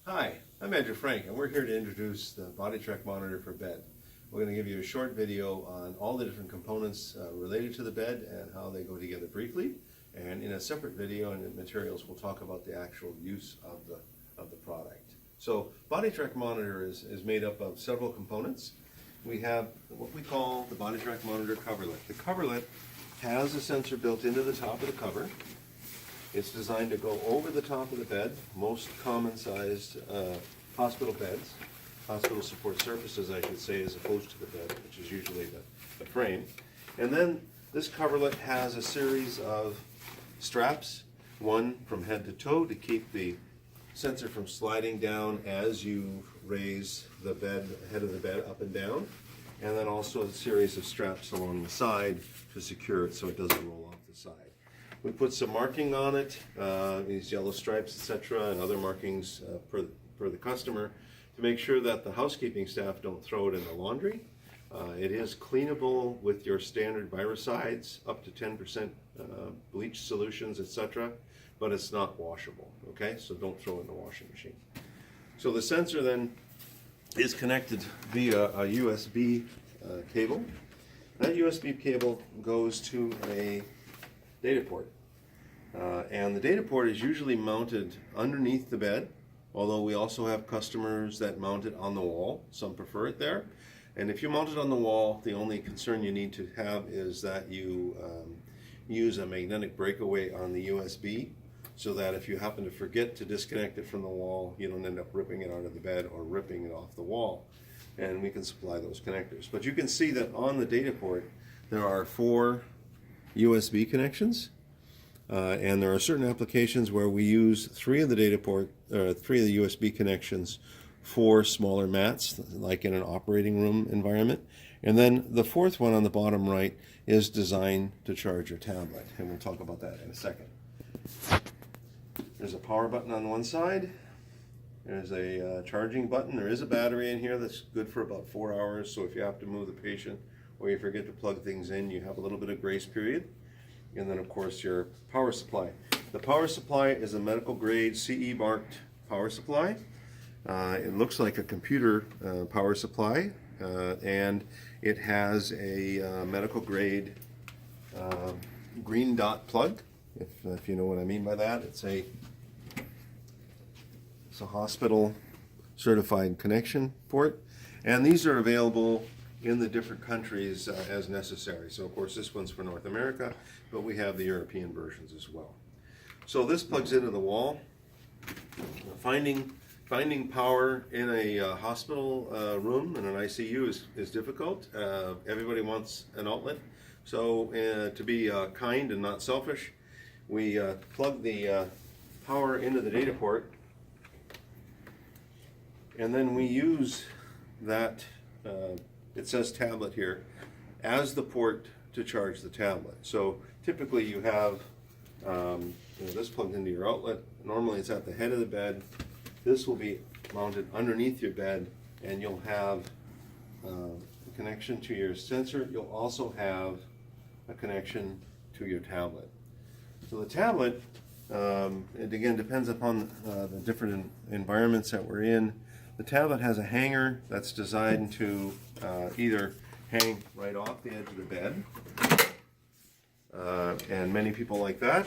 Hi, I'm Andrew Frank, and we're here to introduce the BodiTrak Monitor for bed. We're going to give you a short video on all the different components related to the bed and how they go together briefly. And in a separate video and in materials, we'll talk about the actual use of the product. So BodiTrak Monitor is made up of several components. We have what we call the BodiTrak Monitor coverlet. The coverlet has a sensor built into the top of the cover. It's designed to go over the top of the bed, most common sized hospital beds, hospital support surfaces I should say, as opposed to the bed, which is usually the frame. And then this coverlet has a series of straps, one from head to toe to keep the sensor from sliding down as you raise the head of the bed up and down, and then also a series of straps along the side to secure it so it doesn't roll off the side. We put some marking on it, these yellow stripes, etc., and other markings per the customer to make sure that the housekeeping staff don't throw it in the laundry. It is cleanable with your standard virucides, up to 10% bleach solutions, etc., but it's not washable, okay? So don't throw it in the washing machine. So the sensor then is connected via a USB cable. That USB cable goes to a data port. And the data port is usually mounted underneath the bed, although we also have customers that mount it on the wall. Some prefer it there. And if you mount it on the wall, the only concern you need to have is that you use a magnetic breakaway on the USB, so that if you happen to forget to disconnect it from the wall, you don't end up ripping it out of the bed or ripping it off the wall. And we can supply those connectors. But you can see that on the data port, there are 4 USB connections, and there are certain applications where we use 3 of the USB connections for smaller mats, like in an operating room environment. And then the 4th one on the bottom right is designed to charge your tablet, and we'll talk about that in a second. There's a power button on one side. There's a charging button. There is a battery in here that's good for about 4 hours, so if you have to move the patient or you forget to plug things in, you have a little bit of grace period. And then of course your power supply. The power supply is a medical grade CE marked power supply. It looks like a computer power supply, and it has a medical grade green dot plug, if you know what I mean by that. It's a hospital certified connection port, and these are available in the different countries as necessary. So of course this one's for North America, but we have the European versions as well. So this plugs into the wall. Finding power in a hospital room in an ICU is difficult. Everybody wants an outlet. So to be kind and not selfish, we plug the power into the data port, and then we use that it says tablet here as the port to charge the tablet. So typically you have this plugged into your outlet. Normally it's at the head of the bed. This will be mounted underneath your bed, and you'll have a connection to your sensor. You'll also have a connection to your tablet. So the tablet, it again depends upon the different environments that we're in. The tablet has a hanger that's designed to either hang right off the edge of the bed, and many people like that.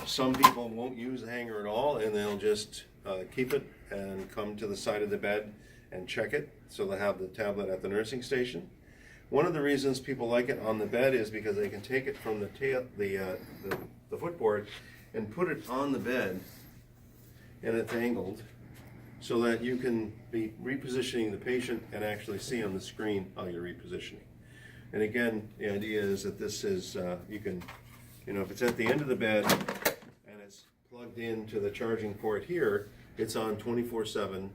Some people won't use the hanger at all, and they'll just keep it and come to the side of the bed and check it, so they'll have the tablet at the nursing station. One of the reasons people like it on the bed is because they can take it from the footboard and put it on the bed, and it's angled, so that you can be repositioning the patient and actually see on the screen how you're repositioning. And again, the idea is that this is, you can, if it's at the end of the bed and it's plugged into the charging port here, it's on 24/7,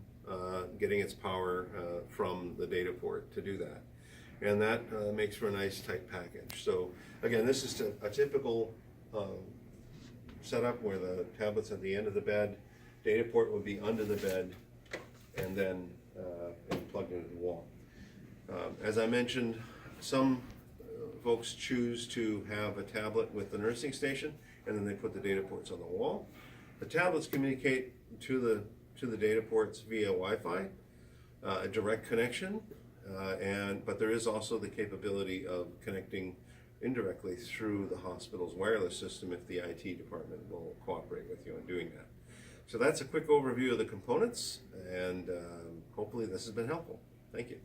getting its power from the data port to do that. And that makes for a nice tight package. So again, this is a typical setup where the tablet's at the end of the bed, data port would be under the bed, and then plugged into the wall. As I mentioned, some folks choose to have a tablet with the nursing station, and then they put the data ports on the wall. The tablets communicate to the data ports via Wi-Fi, a direct connection, but there is also the capability of connecting indirectly through the hospital's wireless system if the IT department will cooperate with you in doing that. So that's a quick overview of the components, and hopefully this has been helpful. Thank you.